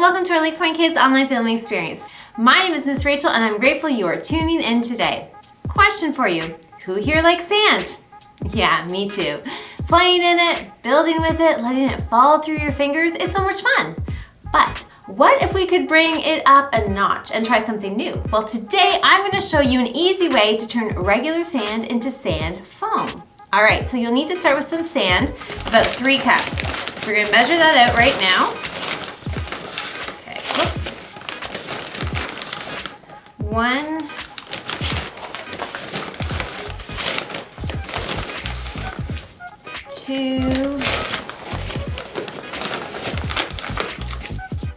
welcome to our LakePoint Kids online filming experience. My name is Miss Rachel and I'm grateful you are tuning in today. Question for you, who here likes sand? Yeah, me too. Playing in it, building with it, letting it fall through your fingers, it's so much fun. But what if we could bring it up a notch and try something new? Well, today I'm going to show you an easy way to turn regular sand into sand foam. All right, so you'll need to start with some sand, about 3 cups. So we're going to measure that out right now. Okay, whoops. 1, 2,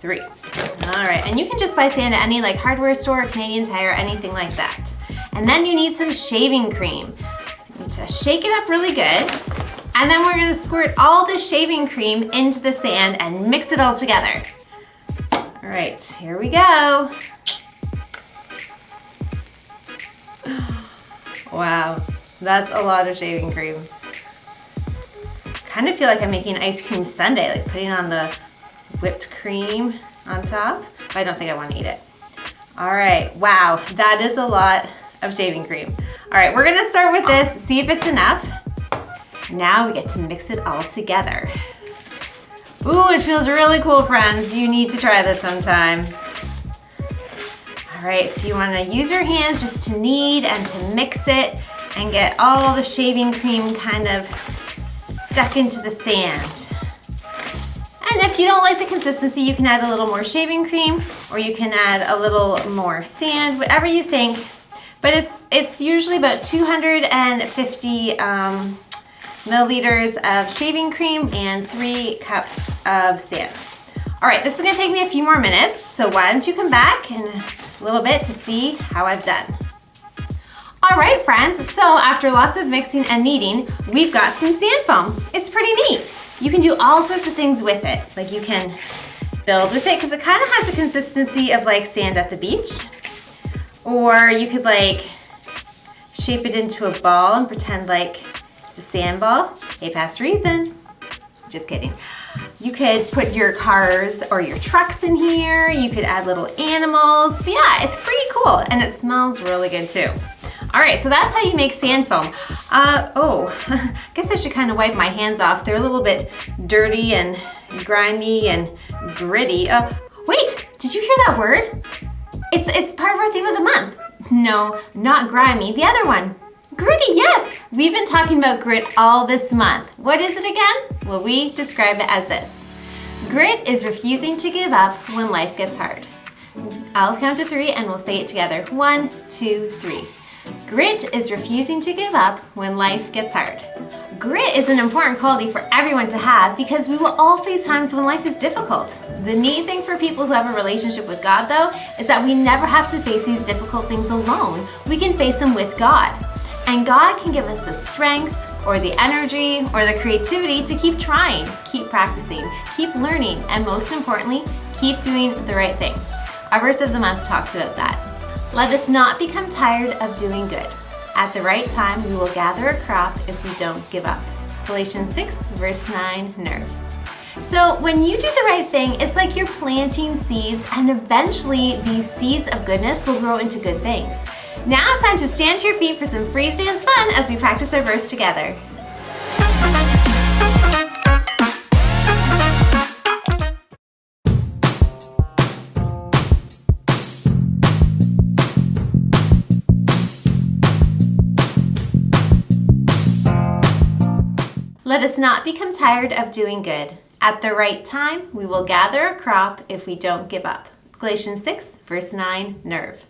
3. All right, and you can just buy sand at any like hardware store, Canadian Tire, anything like that. And then you need some shaving cream. You need to shake it up really good. And then we're gonna squirt all the shaving cream into the sand and mix it all together. All right, here we go. Wow, that's a lot of shaving cream. Kind of feel like I'm making an ice cream sundae, like putting on the whipped cream on top, but I don't think I want to eat it. All right, wow, that is a lot of shaving cream. All right, we're gonna start with this, see if it's enough. Now we get to mix it all together. Ooh, it feels really cool, friends. You need to try this sometime. All right, so you wanna use your hands just to knead and to mix it and get all the shaving cream kind of stuck into the sand. And if you don't like the consistency, you can add a little more shaving cream or you can add a little more sand, whatever you think. But it's usually about 250 milliliters of shaving cream and 3 cups of sand. All right, this is gonna take me a few more minutes, so why don't you come back in a little bit to see how I've done. All right, friends, so after lots of mixing and kneading, we've got some sand foam. It's pretty neat. You can do all sorts of things with it. Like you can build with it because it kind of has the consistency of like sand at the beach. Or you could like shape it into a ball and pretend like it's a sand ball. Hey, Pastor Ethan. Just kidding. You could put your cars or your trucks in here. You could add little animals. But yeah, it's pretty cool and it smells really good too. All right, so that's how you make sand foam. I guess I should kind of wipe my hands off. They're a little bit dirty and grimy and gritty. Wait, did you hear that word? It's part of our theme of the month. No, not grimy, the other one. Gritty, yes. We've been talking about grit all this month. What is it again? Well, we describe it as this. Grit is refusing to give up when life gets hard. I'll count to 3 and we'll say it together. 1, 2, 3. Grit is refusing to give up when life gets hard. Grit is an important quality for everyone to have because we will all face times when life is difficult. The neat thing for people who have a relationship with God, though, is that we never have to face these difficult things alone. We can face them with God. And God can give us the strength or the energy or the creativity to keep trying, keep practicing, keep learning, and most importantly, keep doing the right thing. Our verse of the month talks about that. Let us not become tired of doing good. At the right time, we will gather a crop if we don't give up. Galatians 6, verse 9, nerve. So when you do the right thing, it's like you're planting seeds and eventually these seeds of goodness will grow into good things. Now it's time to stand to your feet for some free dance fun as we practice our verse together. Let us not become tired of doing good. At the right time, we will gather a crop if we don't give up. Galatians 6, verse 9, nerve.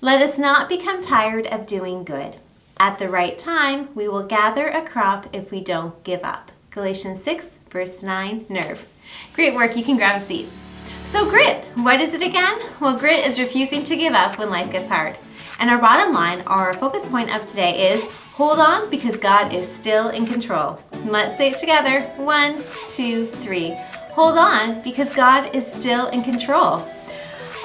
Let us not become tired of doing good. At the right time, we will gather a crop if we don't give up. Galatians 6, verse 9, nerve. Great work, you can grab a seat. So grit, what is it again? Well, grit is refusing to give up when life gets hard. And our bottom line, or our focus point of today is, hold on because God is still in control. Let's say it together. 1, 2, 3. Hold on because God is still in control.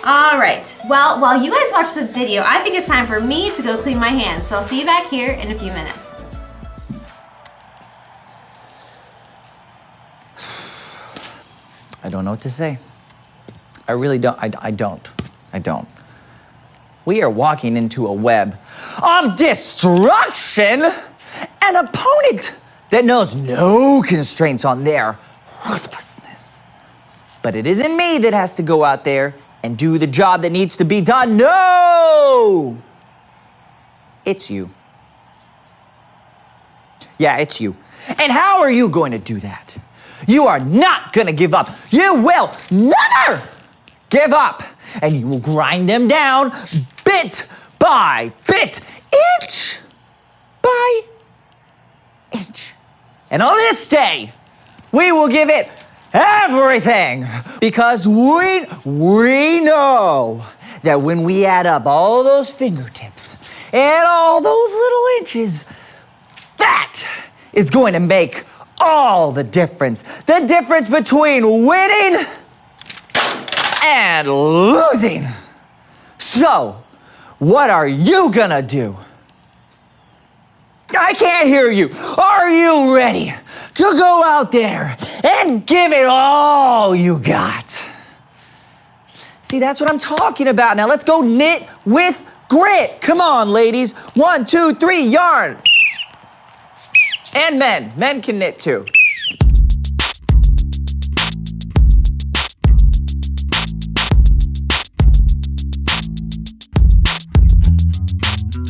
All right, well, while you guys watch the video, I think it's time for me to go clean my hands. So I'll see you back here in a few minutes. I don't know what to say. I really don't. I don't. We are walking into a web of destruction, an opponent that knows no constraints on their ruthlessness. But it isn't me that has to go out there and do the job that needs to be done. No! It's you. Yeah, it's you. And how are you going to do that? You are not gonna give up. You will never give up. And you will grind them down bit by bit, inch by inch. And on this day, we will give it everything because we know that when we add up all those fingertips and all those little inches, that is going to make all the difference. The difference between winning and losing. So, what are you gonna do? I can't hear you. Are you ready to go out there and give it all you got? See, that's what I'm talking about. Now let's go knit with grit. Come on, ladies. 1, 2, 3, yarn. And men can knit too.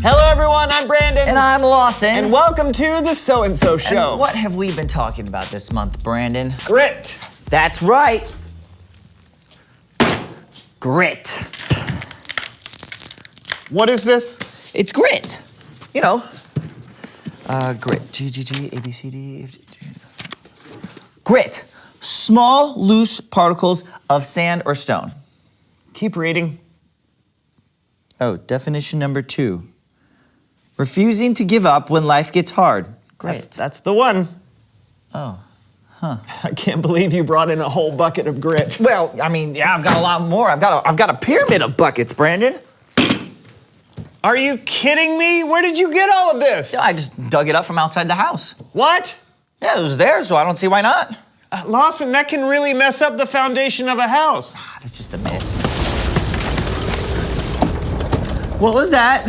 Hello everyone, I'm Brandon. And I'm Lawson. And welcome to the So-and-So Show. And what have we been talking about this month, Brandon? Grit. That's right. Grit. What is this? It's grit. You know, grit. G, G, G, A, B, C, D, F, G, G. Grit. Small, loose particles of sand or stone. Keep reading. Oh, definition number 2. Refusing to give up when life gets hard. Grit. That's the one. Oh. I can't believe you brought in a whole bucket of grit. Well, I mean, yeah, I've got a lot more. I've got a pyramid of buckets, Brandon. Are you kidding me? Where did you get all of this? I just dug it up from outside the house. What? Yeah, it was there, so I don't see why not. Lawson, that can really mess up the foundation of a house. That's just a myth. What was that?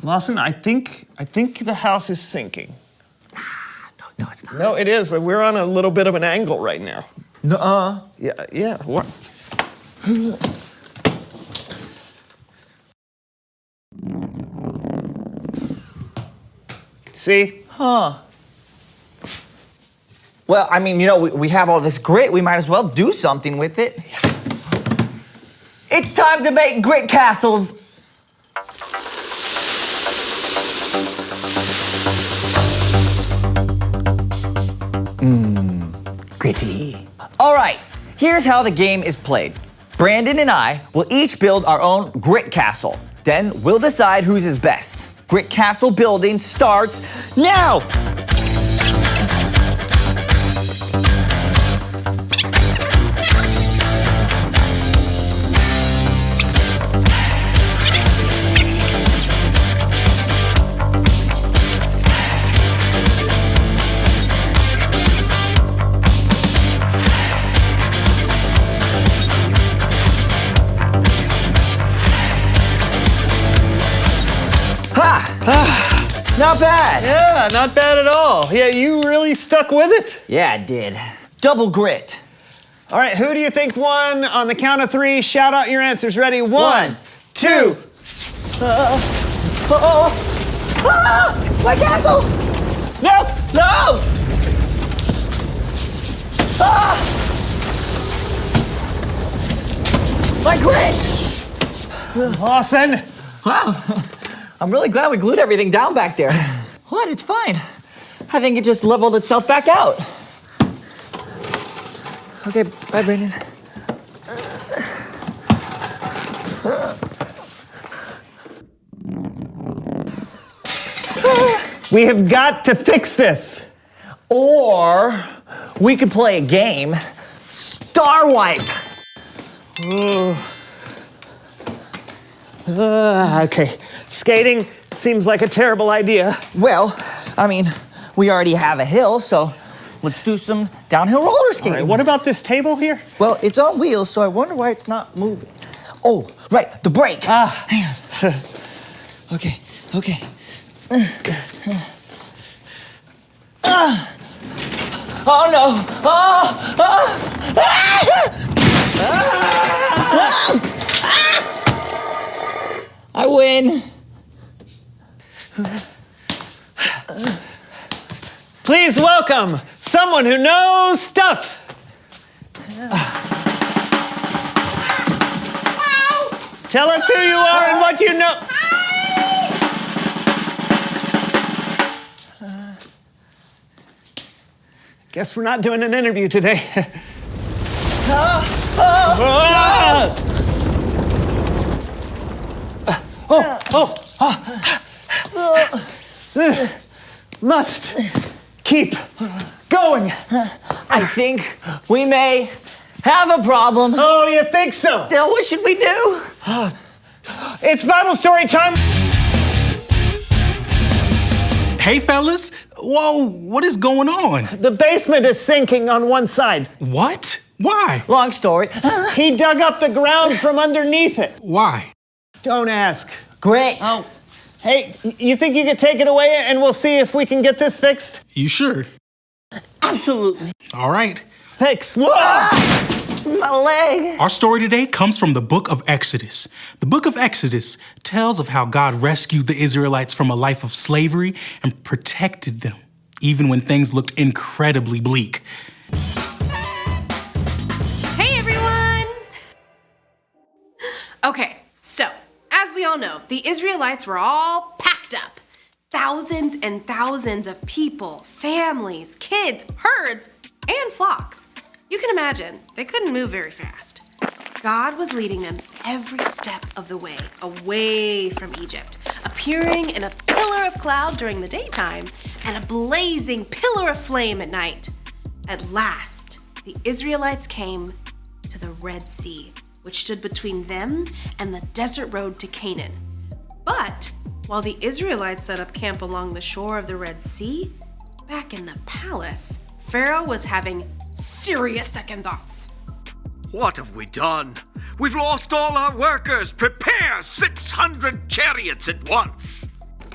Lawson, I think the house is sinking. No, it's not. No, it is. We're on a little bit of an angle right now. Nuh-uh. Yeah. What? See? Huh. Well, I mean, you know, we have all this grit. We might as well do something with it. It's time to make grit castles. Gritty. All right, here's how the game is played. Brandon and I will each build our own grit castle. Then we'll decide whose is best. Grit castle building starts now! Not bad. Yeah, not bad at all. Yeah, you really stuck with it. Yeah, I did. Double grit. All right, who do you think won? On the count of 3, shout out your answers. Ready? 1, 2. My castle! No! No! My grit! Lawson! Wow. I'm really glad we glued everything down back there. What? It's fine. I think it just leveled itself back out. Okay, bye, Brandon. We have got to fix this. Or we could play a game, Star Wipe. Okay, skating seems like a terrible idea. Well, I mean, we already have a hill, so let's do some downhill roller skating. All right, what about this table here? Well, it's on wheels, so I wonder why it's not moving. Oh, right, the brake. Hang on. Okay. Oh no! I win. Please welcome someone who knows stuff. Tell us who you are and what you know. Guess we're not doing an interview today. Must keep going. I think we may have a problem. Oh, you think so? Then what should we do? It's Bible story time. Hey, fellas. Whoa, what is going on? The basement is sinking on one side. What? Why? Long story. He dug up the ground from underneath it. Why? Don't ask. Great. Oh. Hey, you think you could take it away and we'll see if we can get this fixed? You sure? Absolutely. All right. Thanks. Whoa! My leg. Our story today comes from the book of Exodus. The book of Exodus tells of how God rescued the Israelites from a life of slavery and protected them, even when things looked incredibly bleak. Hey everyone! Okay, so, as we all know, the Israelites were all packed up. Thousands and thousands of people, families, kids, herds, and flocks. You can imagine, they couldn't move very fast. God was leading them every step of the way, away from Egypt, appearing in a pillar of cloud during the daytime and a blazing pillar of flame at night. At last, the Israelites came to the Red Sea, which stood between them and the desert road to Canaan. But while the Israelites set up camp along the shore of the Red Sea, back in the palace, Pharaoh was having serious second thoughts. What have we done? We've lost all our workers. Prepare 600 chariots at once.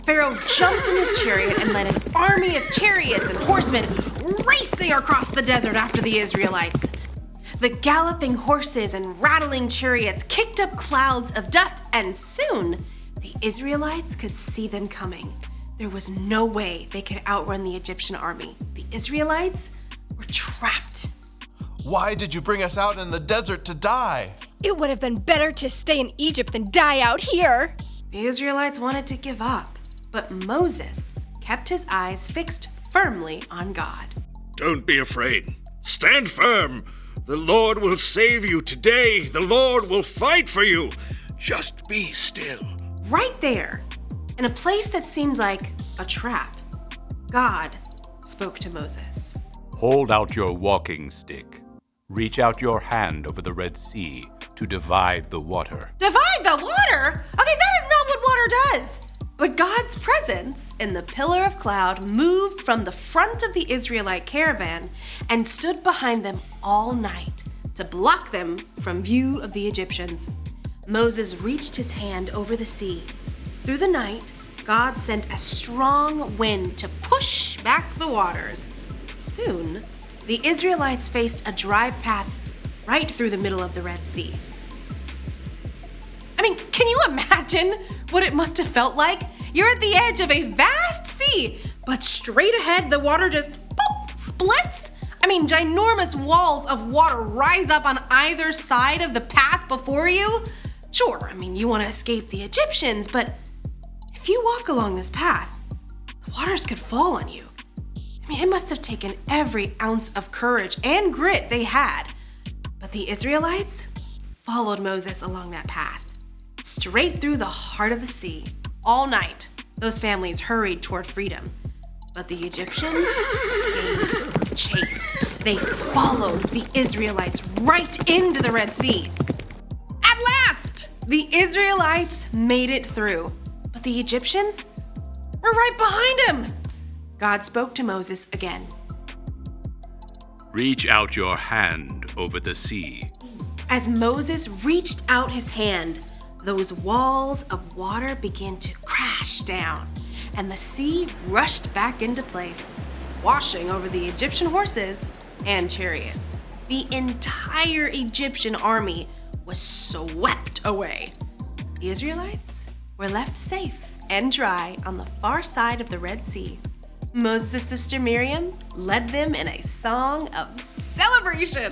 Pharaoh jumped in his chariot and led an army of chariots and horsemen racing across the desert after the Israelites. The galloping horses and rattling chariots kicked up clouds of dust, and soon the Israelites could see them coming. There was no way they could outrun the Egyptian army. The Israelites were trapped. Why did you bring us out in the desert to die? It would have been better to stay in Egypt than die out here. The Israelites wanted to give up, but Moses kept his eyes fixed firmly on God. Don't be afraid. Stand firm. The Lord will save you today. The Lord will fight for you. Just be still. Right there, in a place that seemed like a trap, God spoke to Moses. Hold out your walking stick. Reach out your hand over the Red Sea to divide the water. Divide the water? Okay, that is not what water does. But God's presence in the pillar of cloud moved from the front of the Israelite caravan and stood behind them all night to block them from view of the Egyptians. Moses reached his hand over the sea. Through the night, God sent a strong wind to push back the waters. Soon, the Israelites faced a dry path right through the middle of the Red Sea. I mean, can you imagine what it must have felt like? You're at the edge of a vast sea, but straight ahead the water just splits. I mean, ginormous walls of water rise up on either side of the path before you. Sure, I mean, you want to escape the Egyptians, but if you walk along this path, the waters could fall on you. I mean, it must have taken every ounce of courage and grit they had. But the Israelites followed Moses along that path, straight through the heart of the sea. All night, those families hurried toward freedom. But the Egyptians gave chase. They followed the Israelites right into the Red Sea. The Israelites made it through, but the Egyptians were right behind them. God spoke to Moses again. Reach out your hand over the sea. As Moses reached out his hand, those walls of water began to crash down, and the sea rushed back into place, washing over the Egyptian horses and chariots. The entire Egyptian army was swept away. The Israelites were left safe and dry on the far side of the Red Sea. Moses' sister Miriam led them in a song of celebration.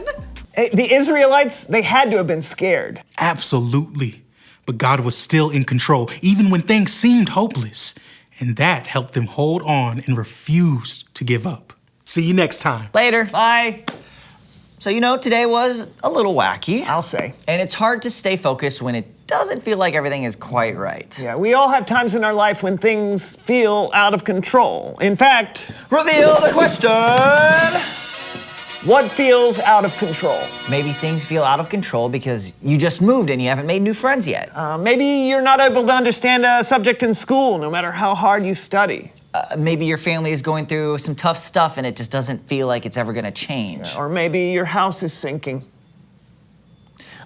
The Israelites, they had to have been scared. Absolutely. But God was still in control, even when things seemed hopeless. And that helped them hold on and refused to give up. See you next time. Later. Bye. So today was a little wacky. I'll say. And it's hard to stay focused when it doesn't feel like everything is quite right. Yeah, we all have times in our life when things feel out of control. In fact, Reveal the question! what feels out of control? Maybe things feel out of control because you just moved and you haven't made new friends yet. Maybe you're not able to understand a subject in school, no matter how hard you study. Maybe your family is going through some tough stuff and it just doesn't feel like it's ever gonna change. Or maybe your house is sinking.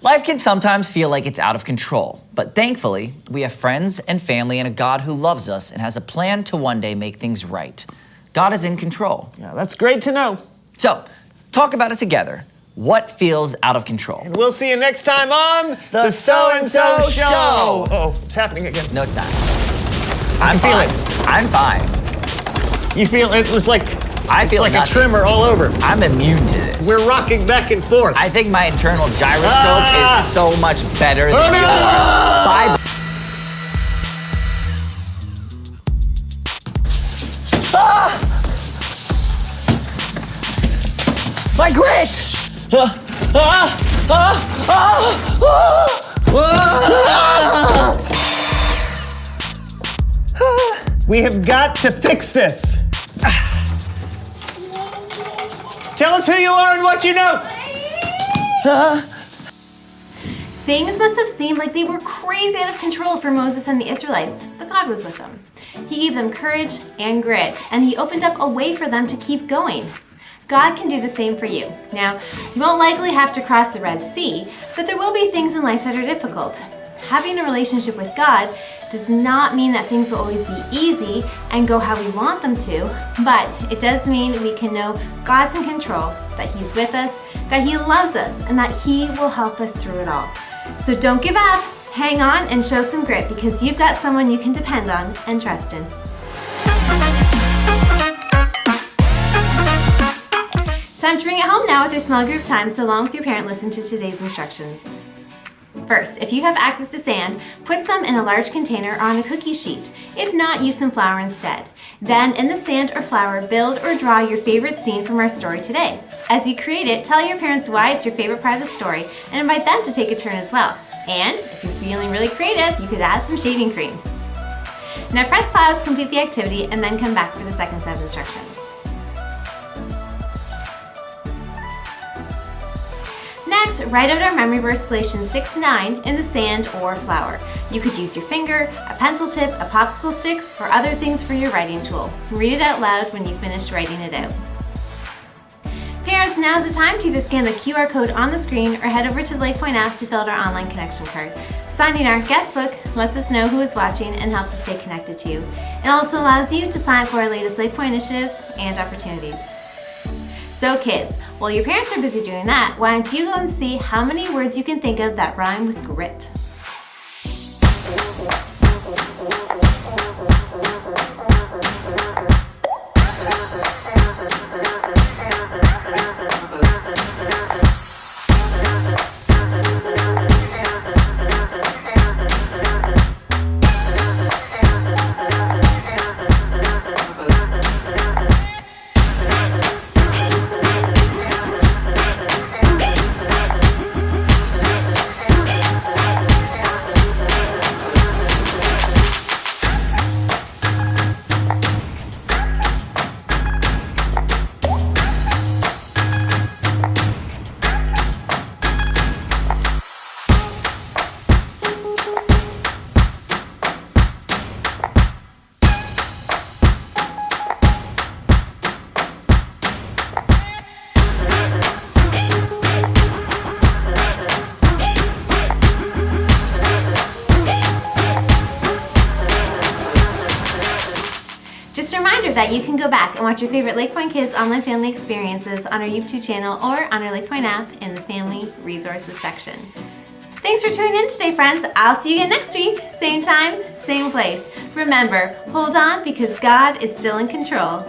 Life can sometimes feel like it's out of control, but thankfully, we have friends and family and a God who loves us and has a plan to one day make things right. God is in control. Yeah, that's great to know. So, talk about it together. What feels out of control? We'll see you next time on The So-and-So Show. Oh, it's happening again. No, it's not. I can feel fine. I'm fine. You feel it was like I feel like nothing. a tremor all over. I'm immune to this. We're rocking back and forth. I think my internal gyroscope is so much better than yours. Bye. My grit! We have got to fix this. Tell us who you are and what you know. Things must have seemed like they were crazy out of control for Moses and the Israelites, but God was with them. He gave them courage and grit, and he opened up a way for them to keep going. God can do the same for you. Now, you won't likely have to cross the Red Sea, but there will be things in life that are difficult. Having a relationship with God does not mean that things will always be easy and go how we want them to, but it does mean we can know God's in control, that he's with us, that he loves us, and that he will help us through it all. So don't give up, hang on, and show some grit because you've got someone you can depend on and trust in. It's time to bring it home now with your small group time, so along with your parent, listen to today's instructions. First, if you have access to sand, put some in a large container or on a cookie sheet. If not, use some flour instead. Then, in the sand or flour, build or draw your favorite scene from our story today. As you create it, tell your parents why it's your favorite part of the story and invite them to take a turn as well. And, if you're feeling really creative, you could add some shaving cream. Now press pause, complete the activity, and then come back for the second set of instructions. Next, write out our memory verse Galatians 6:9 in the sand or flour. You could use your finger, a pencil tip, a popsicle stick, or other things for your writing tool. Read it out loud when you finish writing it out. Parents, now's the time to either scan the QR code on the screen or head over to the LakePoint app to fill out our online connection card. Signing our guest book lets us know who is watching and helps us stay connected to you. It also allows you to sign up for our latest LakePoint initiatives and opportunities. So kids, while your parents are busy doing that, why don't you go and see how many words you can think of that rhyme with grit? Just a reminder that you can go back and watch your favorite LakePoint Kids online family experiences on our YouTube channel or on our LakePoint app in the Family Resources section. Thanks for tuning in today, friends. I'll see you again next week. Same time, same place. Remember, hold on because God is still in control.